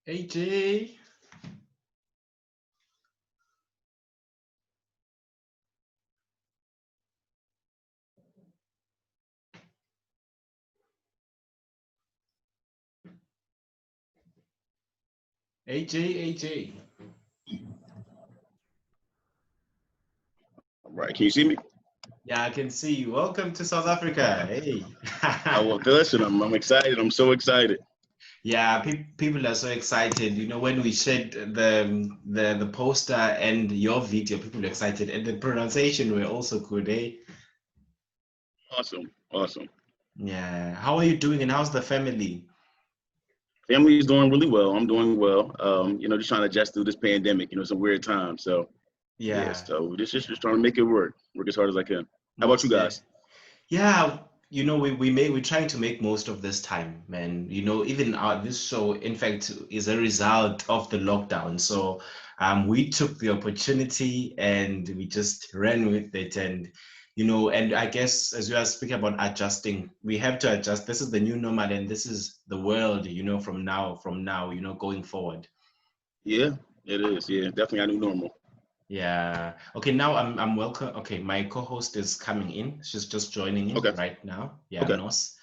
AJ. AJ. All right, can you see me? Yeah, I can see you. Welcome to South Africa. Hey. Well, listen, I'm excited. I'm so excited. Yeah, people are so excited. You know, when we shared the poster and your video, people are excited, and the pronunciation were also good, eh? Awesome. Yeah. How are you doing, and how's the family? Family is doing really well. I'm doing well. Just trying to adjust through this pandemic. It's a weird time. So yeah, Yeah. so just trying to make it work as hard as I can. How about you Most guys? Yeah, we're trying to make most of this time, man. Even this show, in fact, is a result of the lockdown. So we took the opportunity and we just ran with it. And I guess as we are speaking about adjusting, we have to adjust. This is the new normal, and this is the world, from now, going forward. Yeah, it is. Yeah, definitely a new normal. Yeah. Okay, now I'm welcome. Okay, my co-host is coming in. She's just joining in Okay. right now. Yeah, Okay. Nos.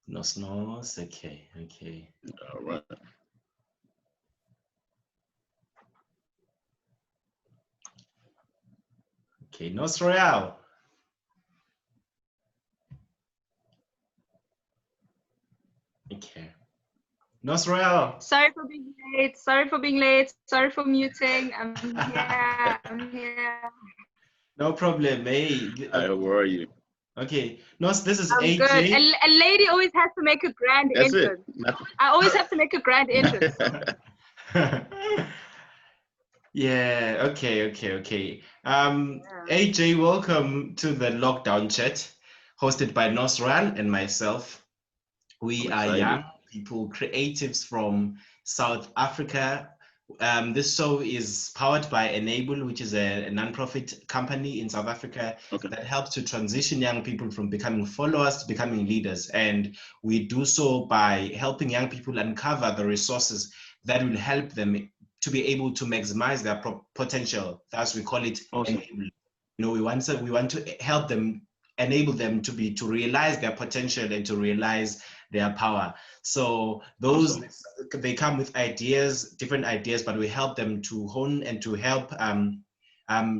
Nos. Okay. All right. Okay, Nos Royale. Okay. Nos Royale. Sorry for being late. Sorry for being late. Sorry for muting. I'm here. No problem. Hey. Hi, how are you? Okay. Nos, this is I'm good. AJ. A lady always has to make a grand That's it. entrance. I always have to make a grand entrance. Yeah, okay. Yeah. AJ, welcome to the lockdown chat hosted by Nos Royale and myself. We I'm are excited. young people, creatives from South Africa. This show is powered by Enable, which is a nonprofit company in South Africa Okay. that helps to transition young people from becoming followers to becoming leaders. And we do so by helping young people uncover the resources that will help them to be able to maximize their potential. Thus, we call it Awesome. Enable. We want to help them, enable them to realize their potential and to realize their power. So those Awesome. they come with different ideas, but we help them to hone and to help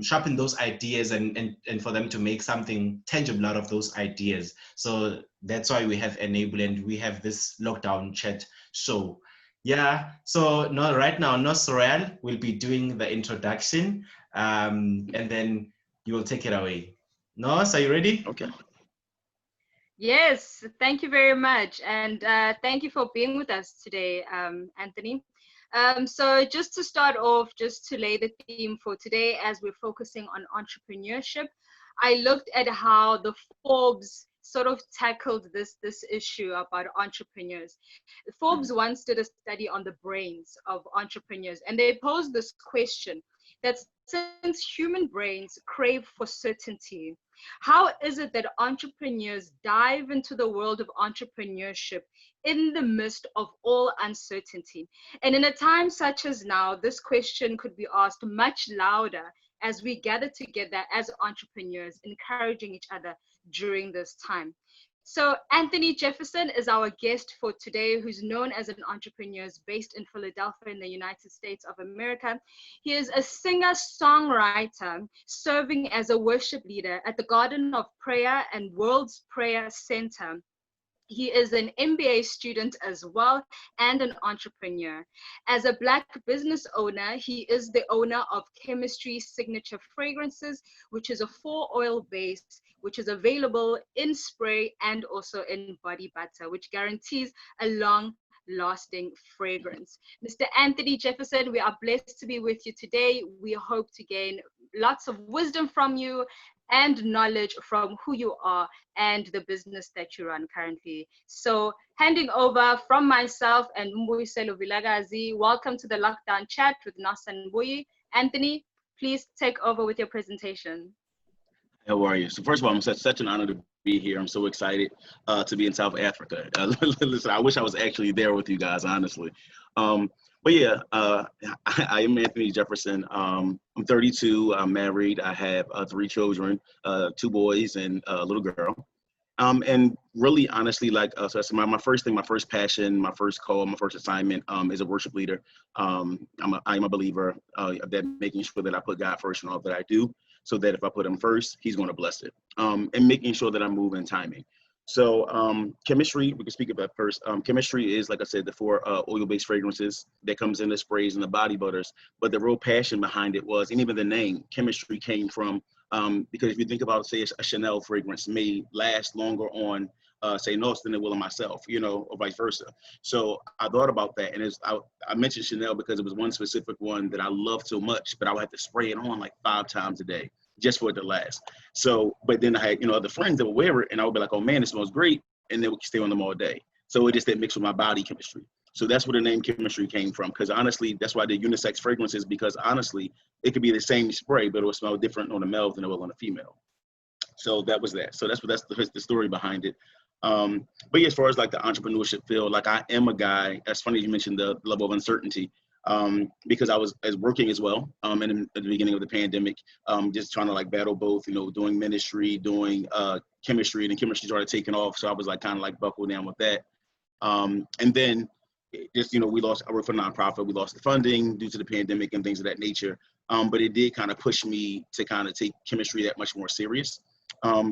sharpen those ideas and for them to make something tangible out of those ideas. So that's why we have Enable and we have this lockdown chat show. Yeah. So no, right now, Nos Royal will be doing the introduction, and then you will take it away. Nos, are you ready? Okay. Yes, thank you very much. And thank you for being with us today, Anthony. So just to start off, just to lay the theme for today, as we're focusing on entrepreneurship, I looked at how the Forbes sort of tackled this issue about entrepreneurs. Forbes once did a study on the brains of entrepreneurs, and they posed this question that since human brains crave for certainty, how is it that entrepreneurs dive into the world of entrepreneurship in the midst of all uncertainty? And in a time such as now, this question could be asked much louder as we gather together as entrepreneurs, encouraging each other during this time. So, Anthony Jefferson is our guest for today, who's known as an entrepreneur based in Philadelphia in the United States of America. He is a singer-songwriter serving as a worship leader at the Garden of Prayer and World's Prayer Center. He is an MBA student as well and an entrepreneur. As a Black business owner, he is the owner of Chemistry Signature Fragrances, which is a 4-oil base, which is available in spray and also in body butter, which guarantees a long lasting fragrance. Mr. Anthony Jefferson, we are blessed to be with you today. We hope to gain lots of wisdom from you and knowledge from who you are and the business that you run currently. So handing over from myself and Mbuyi Vilagazi, welcome to the Lockdown Chat with Nas and Mbuyi. Anthony, please take over with your presentation. How are you? So first of all, I'm such an honor to be here. I'm so excited to be in South Africa. Listen, I wish I was actually there with you guys, honestly. But yeah, I am Anthony Jefferson. I'm 32. I'm married. I have 3 children, 2 boys and a little girl. And really, honestly, like, so that's my first thing, my first passion, my first call, my first assignment is a worship leader. I'm a believer of that, making sure that I put God first in all that I do, so that if I put him first, he's going to bless it. And making sure that I move in timing. So chemistry, we can speak about first. Chemistry is, like I said, the 4 oil-based fragrances that comes in the sprays and the body butters. But the real passion behind it was, and even the name, chemistry came from, because if you think about, say, a Chanel fragrance may last longer on, say, Nos than it will on myself, you know, or vice versa. So I thought about that. And I mentioned Chanel because it was one specific one that I loved so much, but I would have to spray it on like 5 times a day just for it to last. So, but then I had, you know, other friends that would wear it and I would be like, oh man, it smells great. And they would stay on them all day. So it just didn't mix with my body chemistry. So that's where the name chemistry came from. Because honestly, that's why I did unisex fragrances, because honestly, it could be the same spray, but it will smell different on a male than it will on a female. So that was that. So that's the story behind it. But yeah, as far as like the entrepreneurship field, like I am a guy, that's funny you mentioned the level of uncertainty, because I was working as well at the beginning of the pandemic, just trying to like battle both, you know, doing ministry, doing chemistry, and then chemistry started taking off. So I was like kind of like buckled down with that. And then just, you know, I work for a nonprofit, we lost the funding due to the pandemic and things of that nature. But it did kind of push me to kind of take chemistry that much more serious.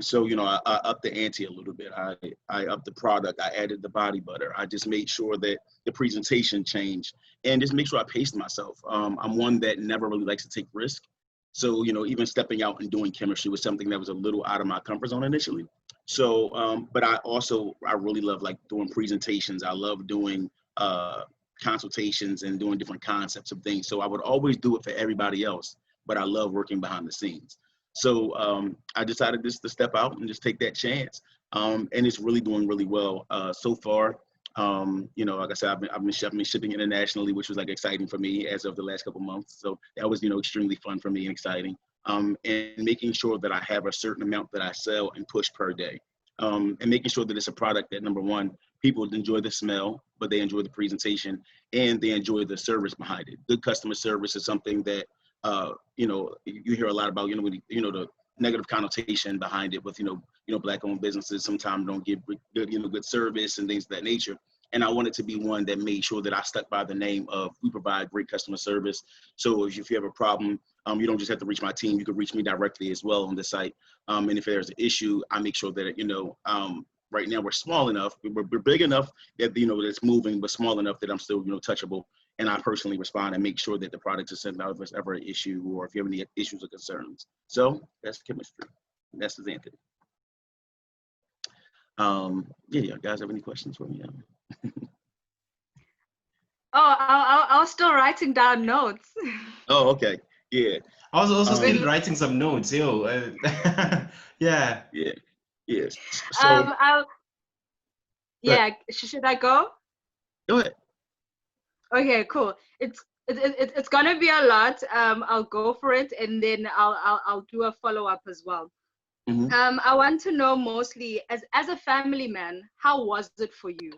So, you know, I upped the ante a little bit. I upped the product. I added the body butter. I just made sure that the presentation changed and just make sure I paced myself. I'm one that never really likes to take risk. So, you know, even stepping out and doing chemistry was something that was a little out of my comfort zone initially. So, but I really love like doing presentations. I love doing consultations and doing different concepts of things. So I would always do it for everybody else, but I love working behind the scenes. So I decided just to step out and just take that chance. And it's really doing really well so far. You know, like I said, I've been shipping internationally, which was like exciting for me as of the last couple months. So that was, you know, extremely fun for me and exciting. And making sure that I have a certain amount that I sell and push per day. And making sure that it's a product that, number one, people enjoy the smell, but they enjoy the presentation and they enjoy the service behind it. Good customer service is something that, you know, you hear a lot about, the negative connotation behind it with, Black-owned businesses sometimes don't give good service and things of that nature. And I wanted to be one that made sure that I stuck by the name of, we provide great customer service. So if you have a problem, you don't just have to reach my team, you can reach me directly as well on the site. And if there's an issue, I make sure that, right now we're small enough, we're big enough that, that it's moving, but small enough that I'm still, touchable. And I personally respond and make sure that the product is sent out if there's ever an issue or if you have any issues or concerns. So that's chemistry. That's Anthony. Yeah, guys have any questions for me? I was still writing down notes. Oh, okay. Yeah. I was also still writing some notes, yo. Yeah. Yeah. Yes. So, should I go? Go ahead. Okay, cool. It's gonna be a lot. I'll go for it, and then I'll do a follow-up as well. Mm-hmm. I want to know mostly as a family man, how was it for you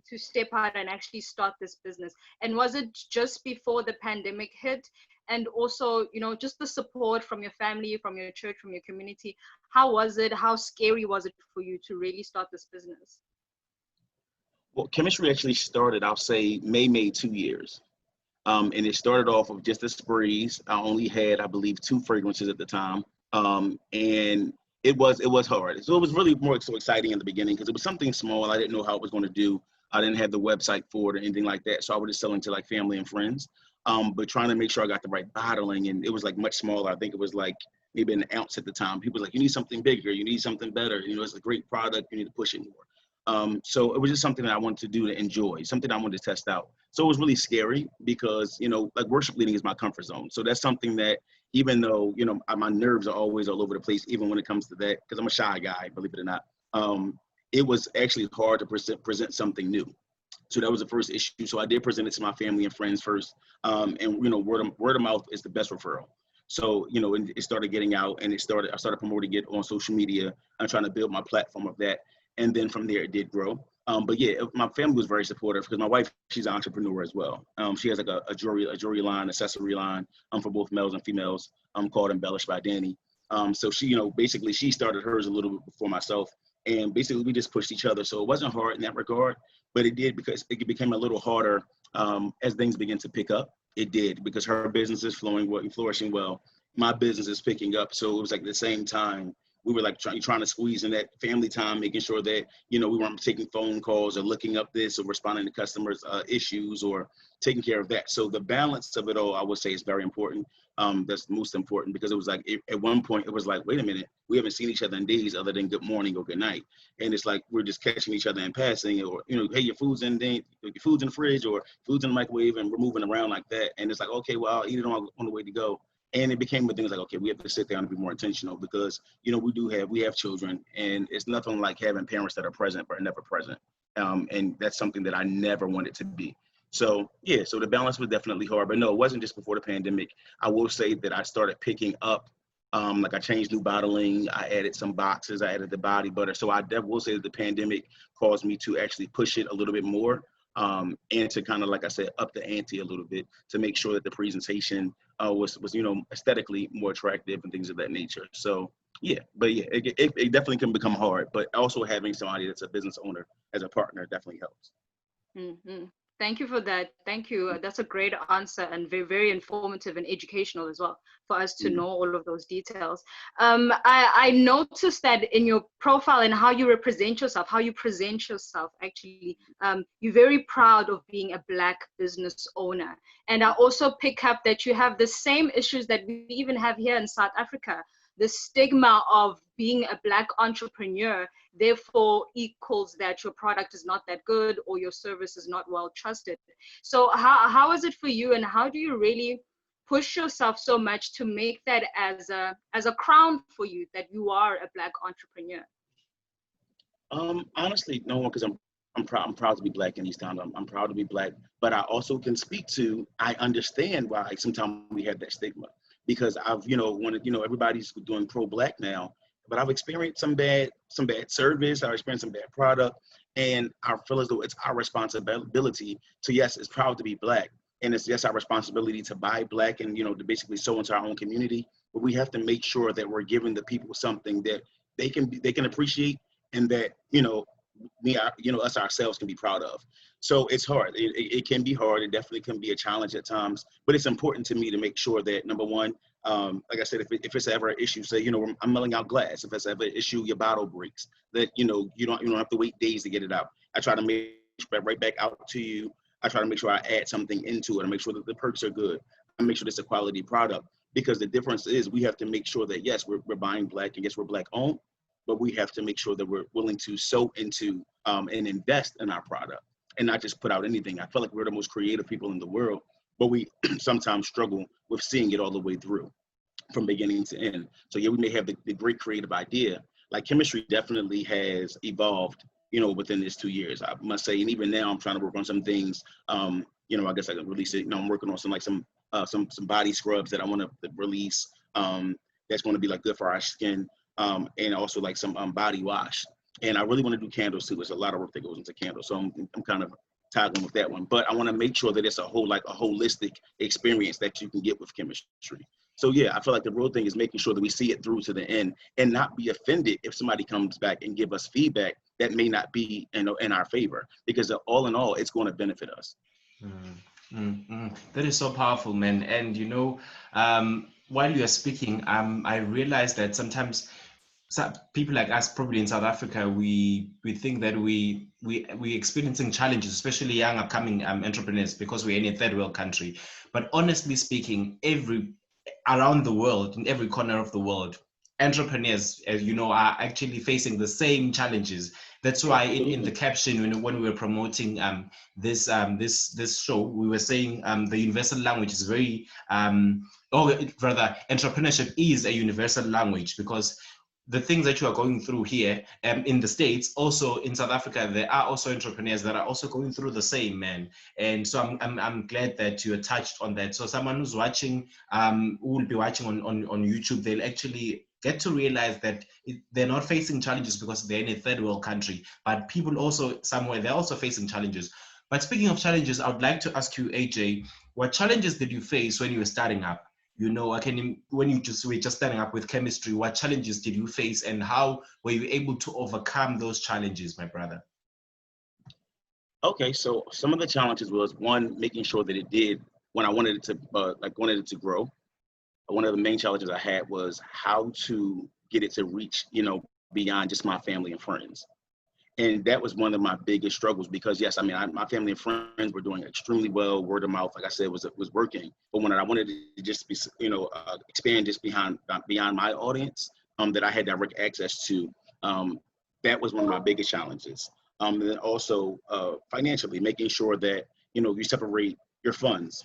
to step out and actually start this business? And was it just before the pandemic hit? And also, just the support from your family, from your church, from your community. How was it? How scary was it for you to really start this business? Well, chemistry actually started, I'll say, made 2 years. And it started off of just the sprays. I only had, I believe, 2 fragrances at the time. And it was hard. So it was really more so exciting in the beginning because it was something small. I didn't know how it was going to do. I didn't have the website for it or anything like that. So I was just selling to like family and friends, but trying to make sure I got the right bottling. And it was like much smaller. I think it was like maybe an ounce at the time. People were like, you need something bigger. You need something better. It's a great product. You need to push it more. So it was just something that I wanted to do to enjoy, something I wanted to test out. So it was really scary because, like worship leading is my comfort zone. So that's something that even though, my nerves are always all over the place, even when it comes to that, because I'm a shy guy, believe it or not, it was actually hard to present something new. So that was the first issue. So I did present it to my family and friends first. And, word of mouth is the best referral. So, you know, it started getting out, and I started promoting it on social media and trying to build my platform of that. And then from there, it did grow. But yeah, my family was very supportive because my wife, she's an entrepreneur as well. She has like a jewelry line, accessory line for both males and females called Embellished by Danny. So she, you know, basically she started hers a little bit before myself. And basically we just pushed each other. So it wasn't hard in that regard, but it did because it became a little harder as things began to pick up. It did because her business is flourishing well. My business is picking up. So it was like the same time we were like trying to squeeze in that family time, making sure that, you know, we weren't taking phone calls or looking up this or responding to customers' issues or taking care of that. So the balance of it all, I would say, is very important. That's most important because it was like, at one point, it was like, wait a minute, we haven't seen each other in days other than good morning or good night. And it's like, we're just catching each other in passing or, you know, hey, your food's in the fridge or food's in the microwave, and we're moving around like that. And it's like, okay, well, I'll eat it on the way to go. And it became a thing like, okay, we have to sit down and be more intentional because, you know, we have children, and it's nothing like having parents that are present but never present. And that's something that I never wanted to be. So yeah, so the balance was definitely hard, but no, it wasn't just before the pandemic. I will say that I started picking up, like I changed new bottling, I added some boxes, I added the body butter. So I will say that the pandemic caused me to actually push it a little bit more. And to kind of, like I said, up the ante a little bit to make sure that the presentation was, you know, aesthetically more attractive and things of that nature. So yeah, but yeah, it definitely can become hard, but also having somebody that's a business owner as a partner definitely helps. Mm-hmm. Thank you for that. Thank you. That's a great answer and very, very informative and educational as well for us to know all of those details. I noticed that in your profile and how you represent yourself, how you present yourself, actually, you're very proud of being a Black business owner. And I also pick up that you have the same issues that we even have here in South Africa. The stigma of being a Black entrepreneur therefore equals that your product is not that good or your service is not well trusted. So how is it for you, and how do you really push yourself so much to make that as a crown for you that you are a Black entrepreneur? Honestly, no one, because I'm proud to be Black in East Town. I'm proud to be Black, but I also can speak to, I understand why sometimes we have that stigma. Because I've, you know, everybody's doing pro-Black now, but I've experienced some bad service, I've experienced some bad product, and I feel as though it's our responsibility to, yes, it's proud to be Black, and it's, yes, our responsibility to buy Black and, you know, to basically sow into our own community, but we have to make sure that we're giving the people something that they can appreciate, and that, you know, us ourselves can be proud of. So it's hard. It can be hard. It definitely can be a challenge at times, but it's important to me to make sure that, number one, like I said, if it's ever an issue, say, you know, I'm milling out glass. If it's ever an issue, your bottle breaks, that, you know, you don't have to wait days to get it out. I try to make sure right back out to you. I try to make sure I add something into it and make sure that the perks are good. I make sure it's a quality product, because the difference is we have to make sure that, yes, we're buying Black, and yes, we're Black owned, but we have to make sure that we're willing to sow into and invest in our product and not just put out anything. I feel like we're the most creative people in the world, but we sometimes struggle with seeing it all the way through from beginning to end. So yeah, we may have the great creative idea. Like chemistry definitely has evolved, you know, within this 2 years, I must say. And even now I'm trying to work on some things. You know, I guess I can release it. You know, I'm working on some body scrubs that I want to release. That's going to be like good for our skin. And also like some body wash. And I really want to do candles too. There's a lot of work that goes into candles. So I'm kind of toggling with that one. But I want to make sure that it's a holistic experience that you can get with chemistry. So yeah, I feel like the real thing is making sure that we see it through to the end and not be offended if somebody comes back and give us feedback that may not be in our favor, because all in all, it's going to benefit us. That is so powerful, man. And you know, while you are speaking, I realized that sometimes people like us, probably in South Africa, we think that we experiencing challenges, especially young upcoming entrepreneurs, because we're in a third world country. But honestly speaking, around the world, in every corner of the world, entrepreneurs, as you know, are actually facing the same challenges. That's why in the caption, when we were promoting this show, we were saying the universal language is very, or rather, entrepreneurship is a universal language, because the things that you are going through here in the States, also in South Africa, there are also entrepreneurs that are also going through the same, man. And so I'm glad that you touched on that. So someone who's watching, who will be watching on YouTube, they'll actually get to realize that they're not facing challenges because they're in a third world country, but people also somewhere, they're also facing challenges. But speaking of challenges, I would like to ask you, AJ, what challenges did you face when you were starting up? You know, when you were just starting up with chemistry, what challenges did you face and how were you able to overcome those challenges, my brother? Okay, so some of the challenges was, one, making sure that it did when I wanted it to wanted it to grow. One of the main challenges I had was how to get it to reach, beyond just my family and friends. And that was one of my biggest struggles because, yes, I mean, my family and friends were doing extremely well. Word of mouth, like I said, was working. But when I wanted to just be, expand just beyond my audience that I had direct access to, that was one of my biggest challenges. And then also financially, making sure that, you separate your funds.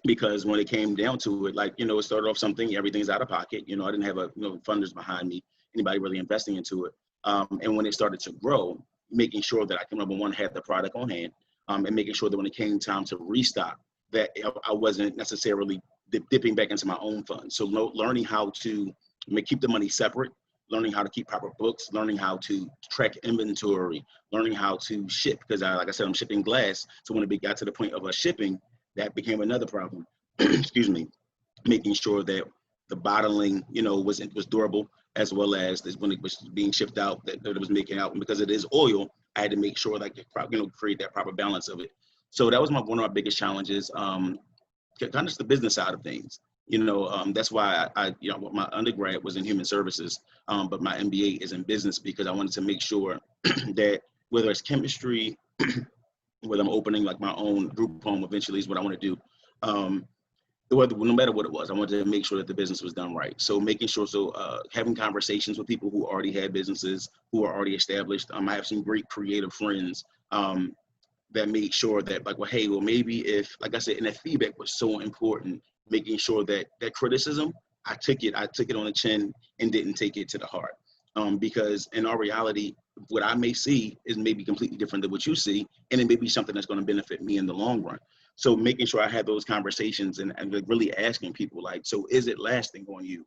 Because when it came down to it, it started off something, everything's out of pocket. I didn't have funders behind me, anybody really investing into it. And when it started to grow, making sure that I can, number one, have the product on hand, and making sure that when it came time to restock, that I wasn't necessarily dipping back into my own funds. So learning how to keep the money separate, learning how to keep proper books, learning how to track inventory, learning how to ship, because like I said, I'm shipping glass. So when it got to the point of shipping, that became another problem. Excuse me. Making sure that the bottling, was durable, as well as when it was being shipped out, that it was making out. And because it is oil, I had to make sure that I could, create that proper balance of it. So that was one of my biggest challenges. Kind of just the business side of things. That's why my undergrad was in human services, but my MBA is in business because I wanted to make sure that whether it's chemistry, whether I'm opening like my own group home eventually is what I want to do. No matter what it was, I wanted to make sure that the business was done right. So making sure, having conversations with people who already had businesses, who are already established. I have some great creative friends that made sure that maybe if, like I said, and that feedback was so important, making sure that criticism, I took it on the chin and didn't take it to the heart. Because in our reality, what I may see is maybe completely different than what you see, and it may be something that's going to benefit me in the long run. So making sure I had those conversations and really asking people, so is it lasting on you?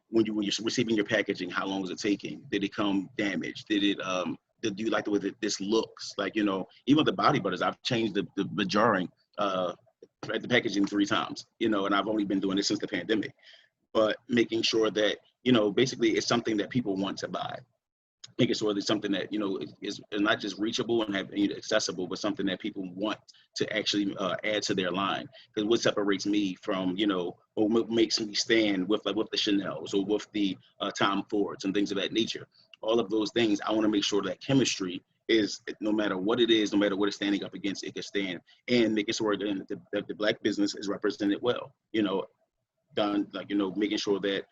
When you're receiving your packaging, how long is it taking? Did it come damaged? Did you like the way that this looks? Even the body butters, I've changed the jarring, the packaging 3 times, and I've only been doing this since the pandemic. But making sure that, basically it's something that people want to buy. Making sure that it's something that, is not just reachable and accessible, but something that people want to actually add to their line. Because what separates me from, or what makes me stand with the Chanels or with the Tom Fords and things of that nature. All of those things, I want to make sure that chemistry is, no matter what it is, no matter what it's standing up against, it can stand. And making sure that the Black business is represented well, done, making sure that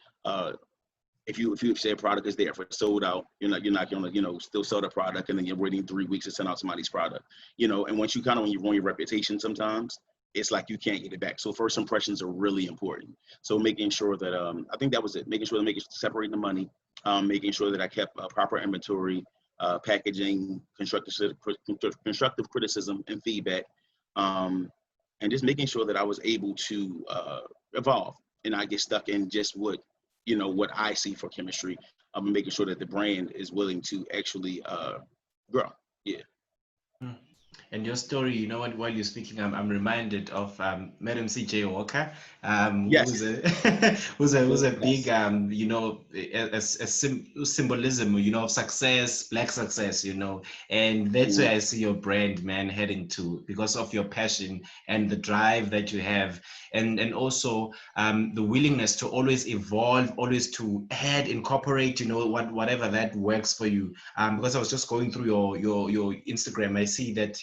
if you say a product is there, if it's sold out, you're not gonna still sell the product and then you're waiting 3 weeks to send out somebody's product, and once you when you ruin your reputation, sometimes it's like you can't get it back. So first impressions are really important. So making sure that I think that was it, separating the money, making sure that I kept proper inventory, packaging, constructive criticism and feedback, and just making sure that I was able to evolve and not get stuck in just what I see for chemistry. I'm making sure that the brand is willing to actually grow. Yeah. And your story, while you're speaking, I'm reminded of Madam C.J. Walker, Yes. who's a big, a symbolism, of success, Black success, and that's where I see your brand, man, heading to, because of your passion and the drive that you have, and also the willingness to always evolve, always to add, incorporate, whatever that works for you. Because I was just going through your Instagram, I see that,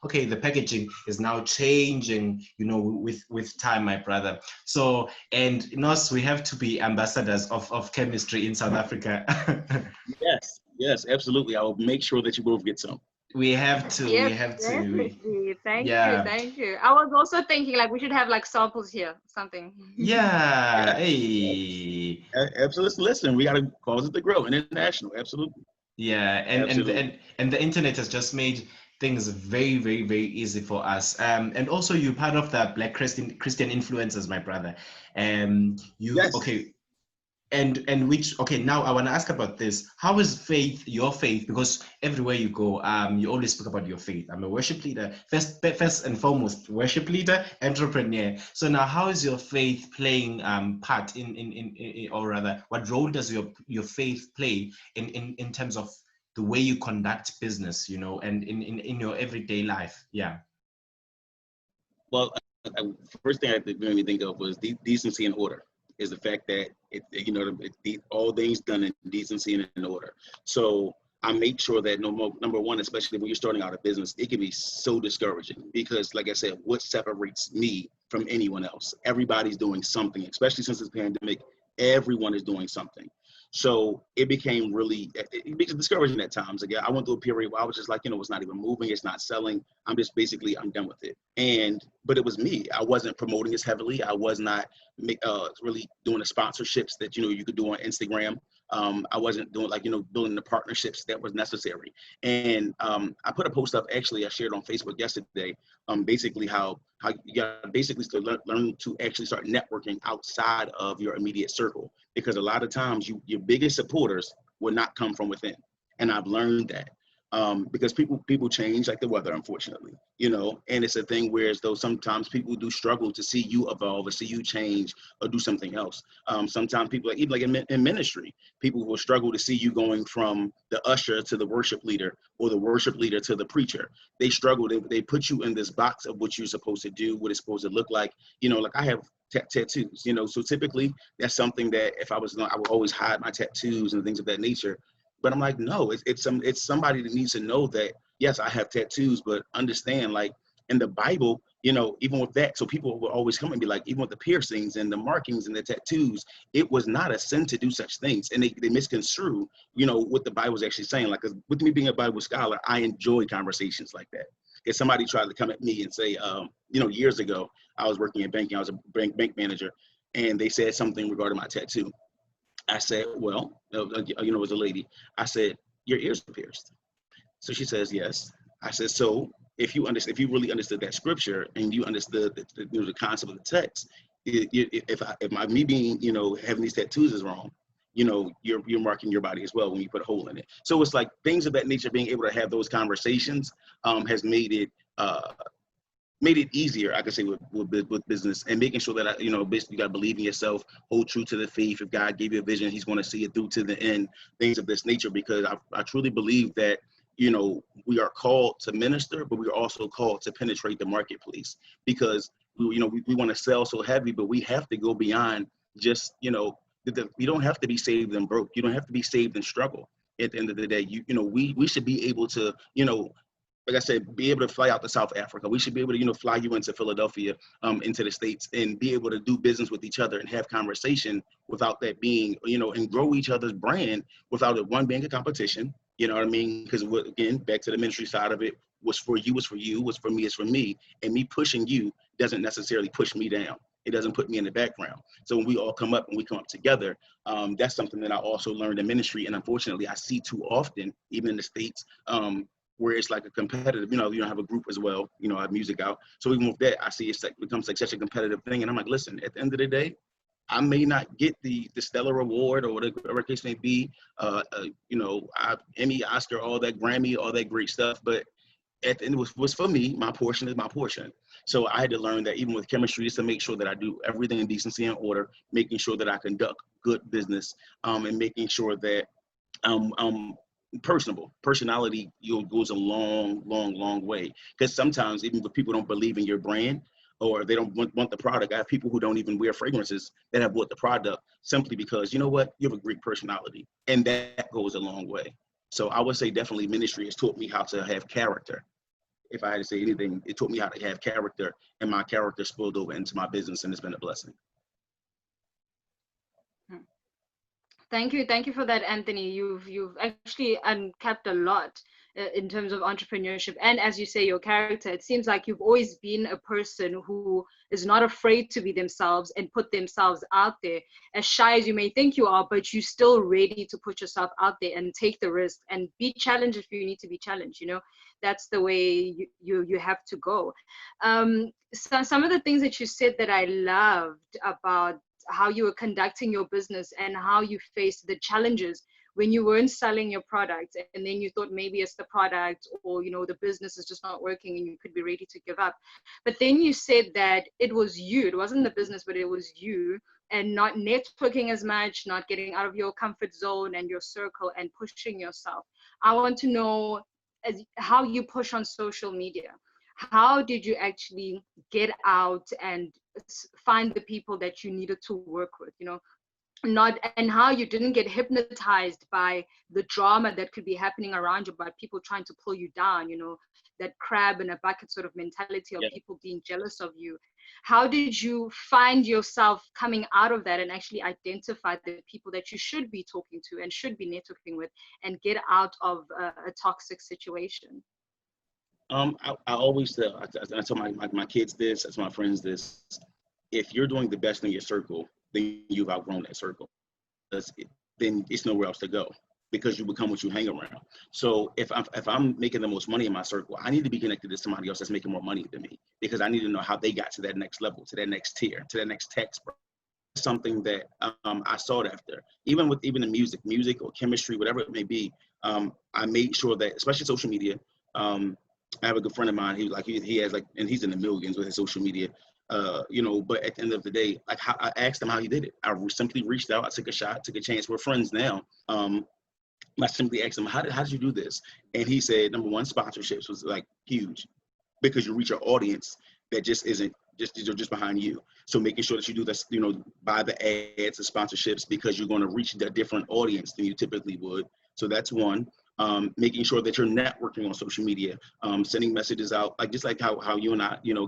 okay, the packaging is now changing, with time, my brother. So, and us, we have to be ambassadors of chemistry in South Africa. Yes, absolutely. I will make sure that you both get some. We have to. Yes, We have to. definitely. Thank you, Yeah. thank you. I was also thinking like we should have like samples here, something. Yeah. Yeah, Hey. absolutely. Listen, we got to cause it to grow international. Absolutely, Yeah. absolutely. And the internet has just made things very, very, very easy for us. And also you're part of the Black Christian influencers, my brother. You Yes. okay? And which, okay, now I want to ask about this. How is faith, your faith? Because everywhere you go, you always speak about your faith. I'm a worship leader, first and foremost, worship leader, entrepreneur. So now, how is your faith playing part or rather, what role does your faith play in terms of the way you conduct business, and in your everyday life? Yeah. Well, first thing I made me think of was decency and order. Is the fact that all things done in decency and in order. So I make sure that number one, especially when you're starting out a business, it can be so discouraging because, like I said, what separates me from anyone else? Everybody's doing something, especially since this pandemic. Everyone is doing something. So it became it became discouraging at times. Again, I went through a period where I was just like, it's not even moving, it's not selling. I'm done with it. But it was me. I wasn't promoting as heavily. I was not really doing the sponsorships that you could do on Instagram. I wasn't doing building the partnerships that was necessary. And I put a post up, actually I shared on Facebook yesterday, basically how you got to basically learn to actually start networking outside of your immediate circle, because a lot of times your biggest supporters will not come from within. And I've learned that. Because people change like the weather, unfortunately, and it's a thing where as though sometimes people do struggle to see you evolve or see you change or do something else. Sometimes people, even like in ministry, people will struggle to see you going from the usher to the worship leader or the worship leader to the preacher. They struggle. They put you in this box of what you're supposed to do, what it's supposed to look like. Like I have tattoos, so typically that's something that if I would always hide my tattoos and things of that nature. But I'm like, no, it's somebody that needs to know that, yes, I have tattoos, but understand, like in the Bible, even with that, so people will always come and be like, even with the piercings and the markings and the tattoos, it was not a sin to do such things. And they misconstrue, what the Bible is actually saying. Like, 'cause with me being a Bible scholar, I enjoy conversations like that. If somebody tried to come at me and say, years ago, I was working in banking, I was a bank manager, and they said something regarding my tattoo. I said, well, it was a lady. I said, your ears are pierced. So she says, yes. I said, so if you really understood that scripture and you understood the concept of the text, me being, having these tattoos is wrong, you're marking your body as well when you put a hole in it. So it's like things of that nature, being able to have those conversations has made it easier, I could say, with business, and making sure that basically you got to believe in yourself, hold true to the faith. If God gave you a vision, He's going to see it through to the end. Things of this nature, because I truly believe that we are called to minister, but we are also called to penetrate the marketplace, because we want to sell so heavy, but we have to go beyond just you don't have to be saved and broke. You don't have to be saved and struggle. At the end of the day, we should be able to like I said, be able to fly out to South Africa. We should be able to, fly you into Philadelphia, into the States, and be able to do business with each other and have conversation without that being, and grow each other's brand without it, one, being a competition. You know what I mean? Because again, back to the ministry side of it, what's for you is for you, what's for me is for me. And me pushing you doesn't necessarily push me down. It doesn't put me in the background. So when we all come up and we come up together, that's something that I also learned in ministry. And unfortunately, I see too often, even in the States, where it's like a competitive, you have a group as well, I have music out. So even with that, I see it becomes like such a competitive thing. And I'm like, listen, at the end of the day, I may not get the Stellar Award or whatever case may be, Emmy, Oscar, all that, Grammy, all that great stuff. But at the end, was for me, my portion is my portion. So I had to learn that even with chemistry, just to make sure that I do everything in decency and order, making sure that I conduct good business, and making sure that personable. Personality goes a long way, because sometimes even if people don't believe in your brand or they don't want the product, I have people who don't even wear fragrances that have bought the product simply because, you know what, you have a great personality, and that goes a long way. So I would say definitely ministry has taught me how to have character. If I had to say anything, it taught me how to have character, and my character spilled over into my business, and it's been a blessing. Thank you for that, Anthony. You've actually uncapped a lot in terms of entrepreneurship, and as you say, your character. It seems like you've always been a person who is not afraid to be themselves and put themselves out there. As shy as you may think you are, but you're still ready to put yourself out there and take the risk and be challenged if you need to be challenged. You know, that's the way you have to go. So some of the things that you said that I loved about how you were conducting your business and how you faced the challenges when you weren't selling your product, and then you thought maybe it's the product, or you know, the business is just not working and you could be ready to give up. But then you said that it was you, it wasn't the business, but it was you, and not networking as much, not getting out of your comfort zone and your circle and pushing yourself. I want to know how you push on social media. How did you actually get out and find the people that you needed to work with, you know, not, and how you didn't get hypnotized by the drama that could be happening around you, by people trying to pull you down, you know, that crab in a bucket sort of mentality of people being jealous of you. How did you find yourself coming out of that and actually identify the people that you should be talking to and should be networking with and get out of a toxic situation? I always tell, I tell my kids this, I tell my friends this: if you're doing the best in your circle, then you've outgrown that circle. Then it's nowhere else to go, because you become what you hang around. So if I'm making the most money in my circle, I need to be connected to somebody else that's making more money than me, because I need to know how they got to that next level, to that next tier, to that next text. Something that I sought after, even the music or chemistry, whatever it may be. I made sure that, especially social media. I have a good friend of mine. He has like, and he's in the millions with his social media. You know, but at the end of the day, like, I asked him how he did it. I simply reached out. I took a shot, took a chance. We're friends now. I simply asked him, how did you do this? And he said, number one, sponsorships was like huge, because you reach an audience that just isn't just behind you. So making sure that you do this, you know, buy the ads, the sponsorships, because you're going to reach a different audience than you typically would. So that's one. Making sure that you're networking on social media, sending messages out, like just like how you and I, you know,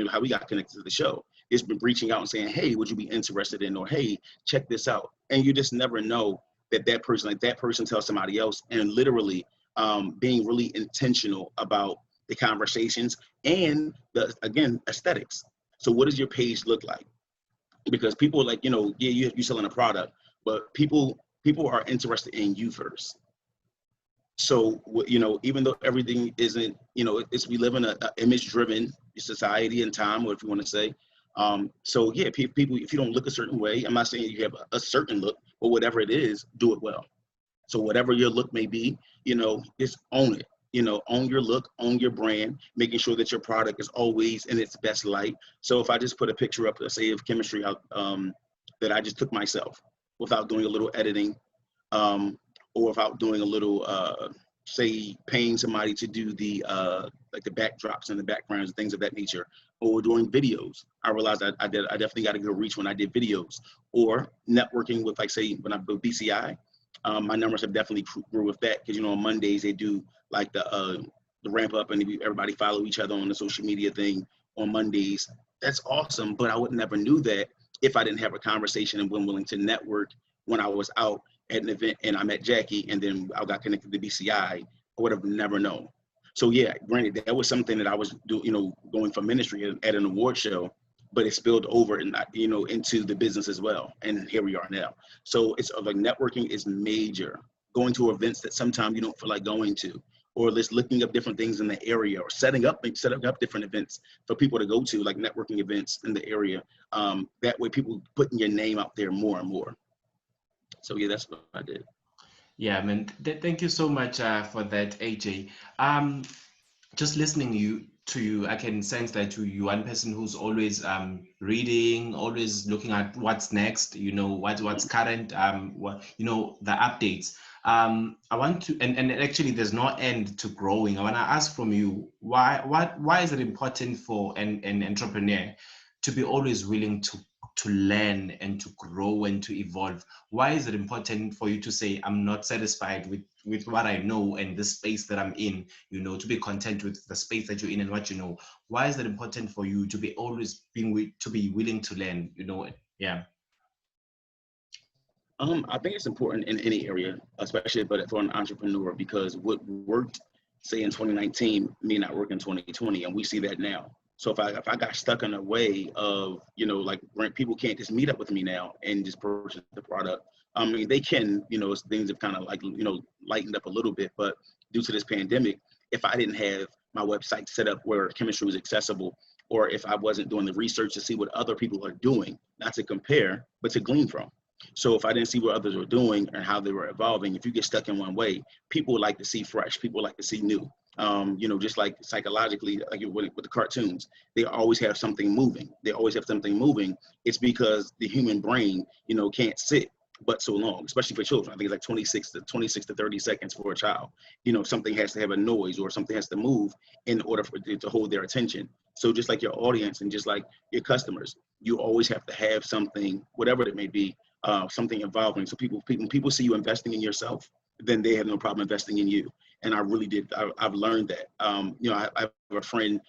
how we got connected to the show. It's been reaching out and saying, hey, would you be interested in, or hey, check this out. And you just never know that person tells somebody else, and literally being really intentional about the conversations and again, aesthetics. So what does your page look like? Because people are like, you know, yeah, you're selling a product, but people are interested in you first. So, you know, even though everything isn't, you know, we live in a image-driven society and time, or if you want to say. So yeah, people, if you don't look a certain way, I'm not saying you have a certain look, but whatever it is, do it well. So whatever your look may be, you know, just own it. You know, own your look, own your brand, making sure that your product is always in its best light. So if I just put a picture up, let's say, of chemistry out, that I just took myself without doing a little editing, or without doing a little, say, paying somebody to do the like the backdrops and the backgrounds and things of that nature, or doing videos. I realized I definitely got a good reach when I did videos, or networking with, like, say, when I built BCI. My numbers have definitely grew with that, because, you know, on Mondays they do like the ramp up, and everybody follow each other on the social media thing on Mondays. That's awesome, but I would never knew that if I didn't have a conversation and been willing to network when I was out at an event and I met Jackie, and then I got connected to BCI. I would have never known. So yeah, granted, that was something that I was you know, going for ministry at an award show, but it spilled over and, you know, into the business as well. And here we are now. So it's like, networking is major. Going to events that sometimes you don't feel like going to, or just looking up different things in the area, or setting up different events for people to go to, like networking events in the area. That way people putting your name out there more and more. So yeah, that's what I did. Yeah, man. Thank you so much for that, AJ. Just listening to you, I can sense that you're one person who's always reading, always looking at what's next. You know, what's current. What, you know, the updates. I want to, and actually, there's no end to growing. I want to ask from you, why is it important for an entrepreneur to be always willing to learn and to grow and to evolve? Why is it important for you to say, I'm not satisfied with what I know and the space that I'm in, you know, to be content with the space that you're in and what you know? Why is it important for you to be always to be willing to learn, you know? Yeah. I think it's important in any area, especially but for an entrepreneur, because what worked, say in 2019, may not work in 2020, and we see that now. So if I got stuck in a way of, like people can't just meet up with me now and just purchase the product. I mean, they can, things have kind of like, lightened up a little bit, but due to this pandemic, if I didn't have my website set up where chemistry was accessible, or if I wasn't doing the research to see what other people are doing, not to compare, but to glean from. So if I didn't see what others were doing and how they were evolving, if you get stuck in one way, people like to see fresh, people like to see new. Just like psychologically, like with the cartoons, they always have something moving. They always have something moving. It's because the human brain, can't sit but so long, especially for children. I think it's like 26 to 30 seconds for a child. Something has to have a noise or something has to move in order for it to hold their attention. So just like your audience and just like your customers, you always have to have something, whatever it may be, something evolving. So people see you investing in yourself, then they have no problem investing in you. And I really did. I've learned that. I have a friend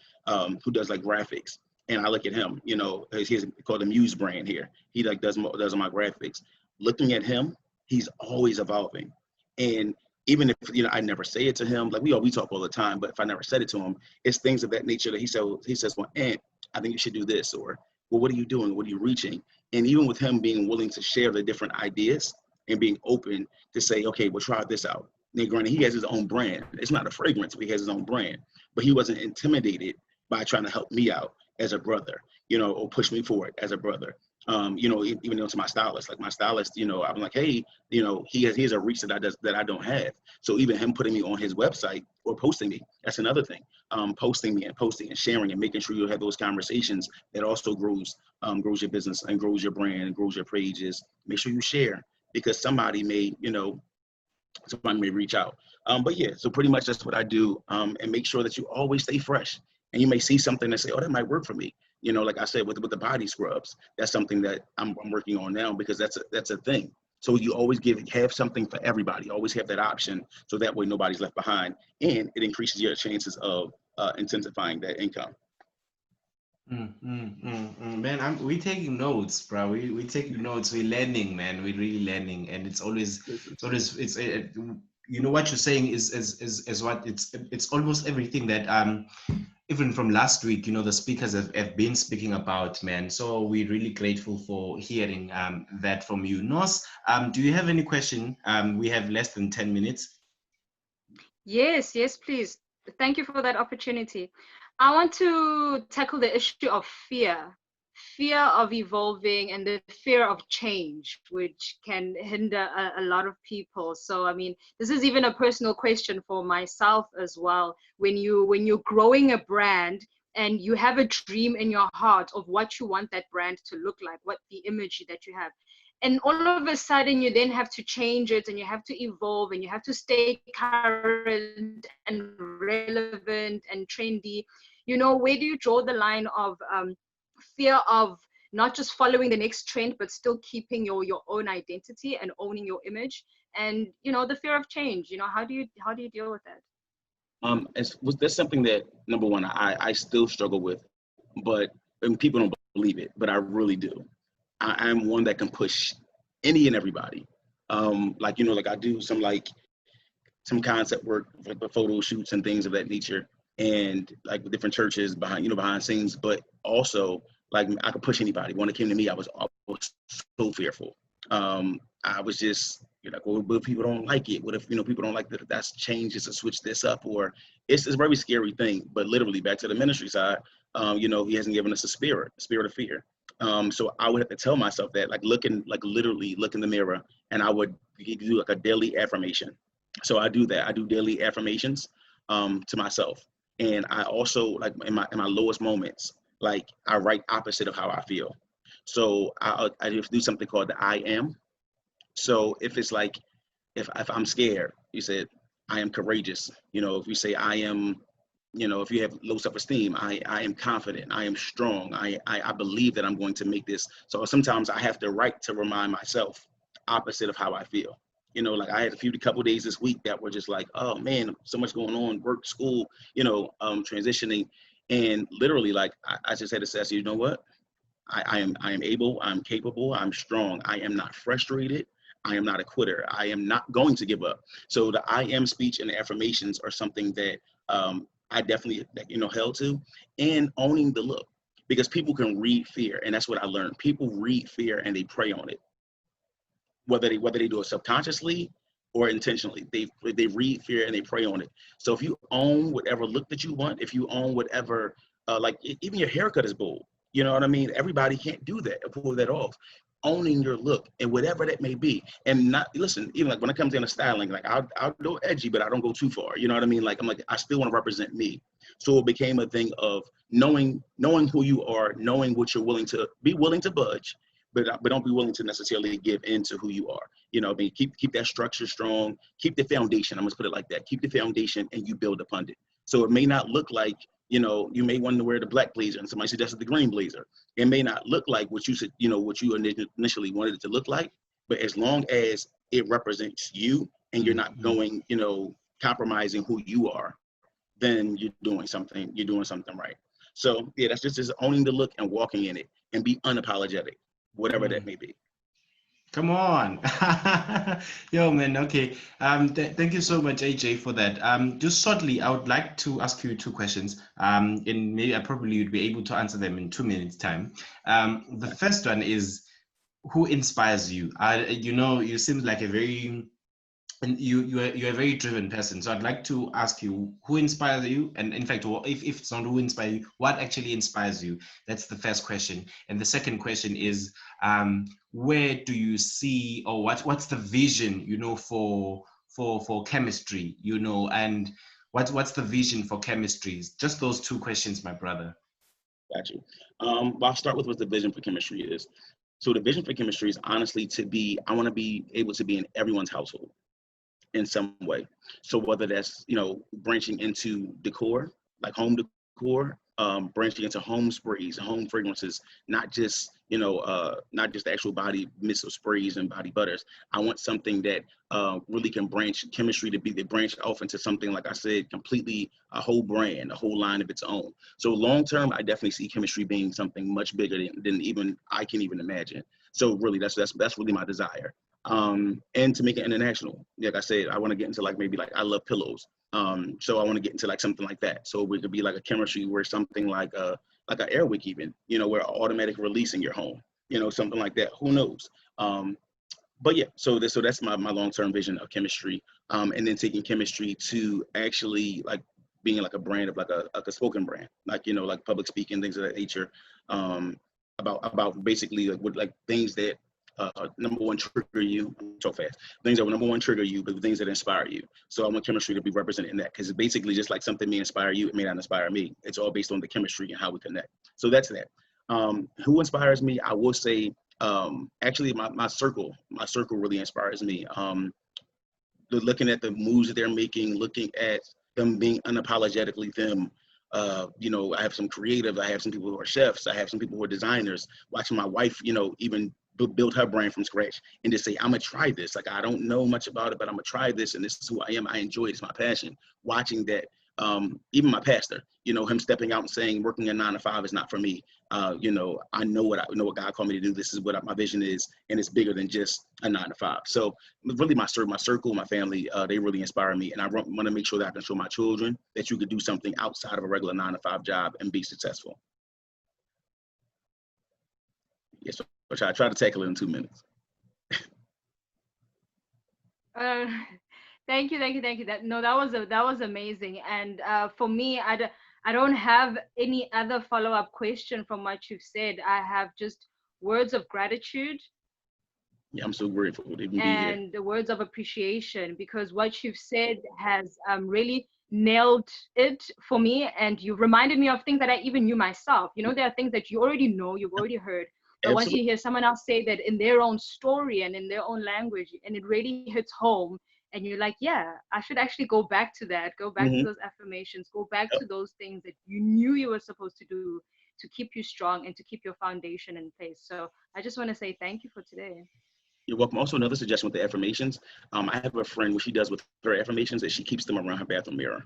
who does like graphics, and I look at him. He's called the Muse brand here. He like does all my graphics. Looking at him, he's always evolving. And even if I never say it to him, like we talk all the time, but if I never said it to him, it's things of that nature that he says, well, Aunt, I think you should do this, or well, what are you doing? What are you reaching? And even with him being willing to share the different ideas and being open to say, okay, we'll try this out. Now, granted, he has his own brand. It's not a fragrance, but he has his own brand. But he wasn't intimidated by trying to help me out as a brother, or push me forward as a brother. Even though to my stylist, I'm like, hey, he has a reach that I don't have. So even him putting me on his website or posting me, that's another thing. Posting and sharing and making sure you have those conversations that also grows your business and grows your brand and grows your pages. Make sure you share, because somebody may reach out. But yeah, so pretty much that's what I do, and make sure that you always stay fresh. And you may see something and say, oh, that might work for me. Like I said, with the body scrubs, that's something that I'm working on now, because that's a thing. So you always have something for everybody. Always have that option, so that way nobody's left behind, and it increases your chances of intensifying that income. Man, we taking notes, bro. We taking notes. We're learning, man. We're really learning, and it's what you're saying is what it's almost everything that even from last week, the speakers have been speaking about, man. So we're really grateful for hearing that from you. Nos, do you have any question? We have less than 10 minutes. Yes, please. Thank you for that opportunity. I want to tackle the issue of fear of evolving and the fear of change, which can hinder a lot of people. So, I mean, this is even a personal question for myself as well. When you're growing a brand and you have a dream in your heart of what you want that brand to look like, what the image that you have, and all of a sudden you then have to change it, and you have to evolve, and you have to stay current and relevant and trendy. Where do you draw the line of fear of not just following the next trend, but still keeping your own identity and owning your image, and the fear of change? How do you deal with that? That's something that, number one, I still struggle with, and people don't believe it, but I really do. I'm one that can push any and everybody. Like I do some concept work, like the photo shoots and things of that nature, and like with different churches behind scenes. But also, like, I could push anybody. When it came to me, I was so fearful. I was just well, what if people don't like it? What if people don't like that? That's changes to switch this up, or it's a very scary thing. But literally, back to the ministry side, he hasn't given us a spirit of fear. So I would have to tell myself that, literally look in the mirror, and I would do like a daily affirmation. So I do that. I do daily affirmations to myself, and I also, like, in my lowest moments, like, I write opposite of how I feel. So I just do something called the I am. So if it's like, if I'm scared, you said I am courageous. If you say I am, if you have low self-esteem, I am confident, I am strong, I believe that I'm going to make this. So sometimes I have to write to remind myself opposite of how I feel. Like, I had a couple days this week that were just like, oh man, so much going on, work, school, transitioning. And literally, like, I just had to say, you know what? I am able, I'm capable, I'm strong. I am not frustrated. I am not a quitter. I am not going to give up. So the I am speech and the affirmations are something that I definitely, held to, and owning the look, because people can read fear. And that's what I learned. People read fear and they prey on it. Whether they do it subconsciously or intentionally, they read fear and they prey on it. So if you own whatever look that you want, if you own whatever, even your haircut is bold, you know what I mean? Everybody can't do that or pull that off. Owning your look and whatever that may be, and not listen. Even like when it comes down to styling, like I'll go edgy, but I don't go too far. You know what I mean? Like I still want to represent me. So it became a thing of knowing who you are, knowing what you're willing to budge, but don't be willing to necessarily give in to who you are. You know, I mean, keep that structure strong, keep the foundation. I'm gonna put it like that. Keep the foundation, and you build upon it. So it may not look like, you may want to wear the black blazer, and somebody suggested the green blazer. It may not look like what you said, what you initially wanted it to look like, but as long as it represents you and you're not going, compromising who you are, then you're doing something right. So yeah, that's just owning the look and walking in it and be unapologetic, whatever that may be. Come on. Yo, man. Okay. Thank you so much, AJ, for that. Just shortly, I would like to ask you two questions. And maybe I probably would be able to answer them in 2 minutes time. The first one is, who inspires you? You seem like a very, and you're a very driven person. So I'd like to ask you, who inspires you? And in fact, if it's not who inspires you, what actually inspires you? That's the first question. And the second question is, where do you see, or what's the vision, for chemistry, and what's the vision for chemistry? Just those two questions, my brother. Got you. I'll start with what the vision for chemistry is. So the vision for chemistry is honestly I want to be able to be in everyone's household in some way. So whether that's, branching into decor, like home decor, branching into home sprays, home fragrances, not just the actual body mist of sprays and body butters. I want something that really can branch chemistry to branch off into something, like I said, completely a whole brand, a whole line of its own. So long term, I definitely see chemistry being something much bigger than even I can even imagine. So really, that's really my desire. And to make it international. Like I said, I want to get into I love pillows. So I want to get into something like that. So it could be like a chemistry where something like an Airwick even, where automatic release in your home, something like that. Who knows? But yeah, so that's my long-term vision of chemistry. And then taking chemistry to actually being like a brand of like a spoken brand, like public speaking, things of that nature. About basically things that number one trigger you so fast. Things that will number one trigger you, but things that inspire you. So I want chemistry to be represented in that, because it's basically just like something may inspire you, it may not inspire me. It's all based on the chemistry and how we connect. So that's that. Who inspires me? I will say, actually my circle really inspires me. Looking at the moves that they're making, looking at them being unapologetically them. I have some creative, I have some people who are chefs, I have some people who are designers. Watching my wife, even build her brand from scratch and just say, I'm gonna try this. Like, I don't know much about it, but I'm gonna try this, and this is who I am. I enjoy it. It's my passion. Watching that, even my pastor, him stepping out and saying, working a 9 to 5 is not for me. I know what God called me to do. This is what my vision is, and it's bigger than just a 9 to 5. So really, my circle, my family, they really inspire me, and I want to make sure that I can show my children that you could do something outside of a regular 9 to 5 job and be successful. Yes. Which I try to tackle it in 2 minutes. Thank you. That was amazing. And for me, I don't have any other follow-up question from what you've said. I have just words of gratitude. Yeah, I'm so grateful to even be here. And the words of appreciation, because what you've said has really nailed it for me. And you reminded me of things that I even knew myself. There are things that you already know, you've already heard. But once you hear someone else say that in their own story and in their own language, and it really hits home, and you're like, yeah, I should actually go back to that, go back to those affirmations, go back to those things that you knew you were supposed to do to keep you strong and to keep your foundation in place. So I just want to say thank you for today. You're welcome. Also, another suggestion with the affirmations, I have a friend, what she does with her affirmations is she keeps them around her bathroom mirror.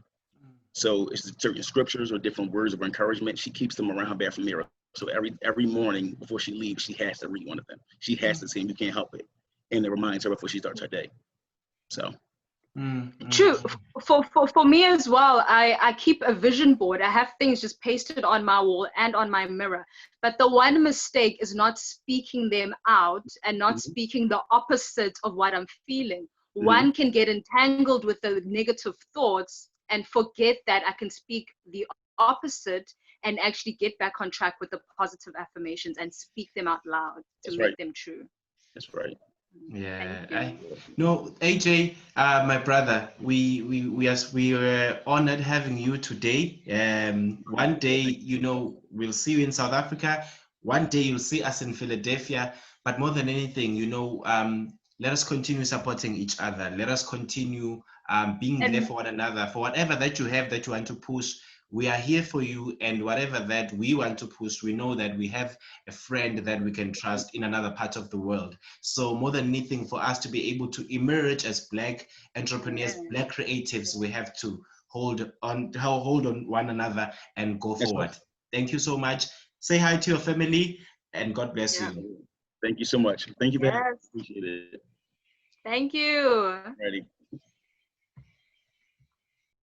So it's certain scriptures or different words of encouragement. She keeps them around her bathroom mirror. So every morning before she leaves, she has to read one of them. She has to see them. You can't help it. and it reminds her before she starts her day. So. True. For me as well, I keep a vision board. I have things just pasted on my wall and on my mirror. But the one mistake is not speaking them out and not speaking the opposite of what I'm feeling. One can get entangled with the negative thoughts and forget that I can speak the opposite and actually get back on track with the positive affirmations and speak them out loud to make them true. That's right. Yeah, no, AJ, my brother, we were honored having you today. One day, you know, we'll see you in South Africa. One day you'll see us in Philadelphia. But more than anything, you know, let us continue supporting each other. Let us continue being there for one another. For whatever that you have that you want to push, we are here for you. And whatever that we want to push, we know that we have a friend that we can trust in another part of the world. So more than anything, for us to be able to emerge as Black entrepreneurs, Black creatives, we have to hold on one another and go forward. Thank you so much. Say hi to your family and God bless you. Thank you so much. Thank you very much. Appreciate it. Thank you. Ready.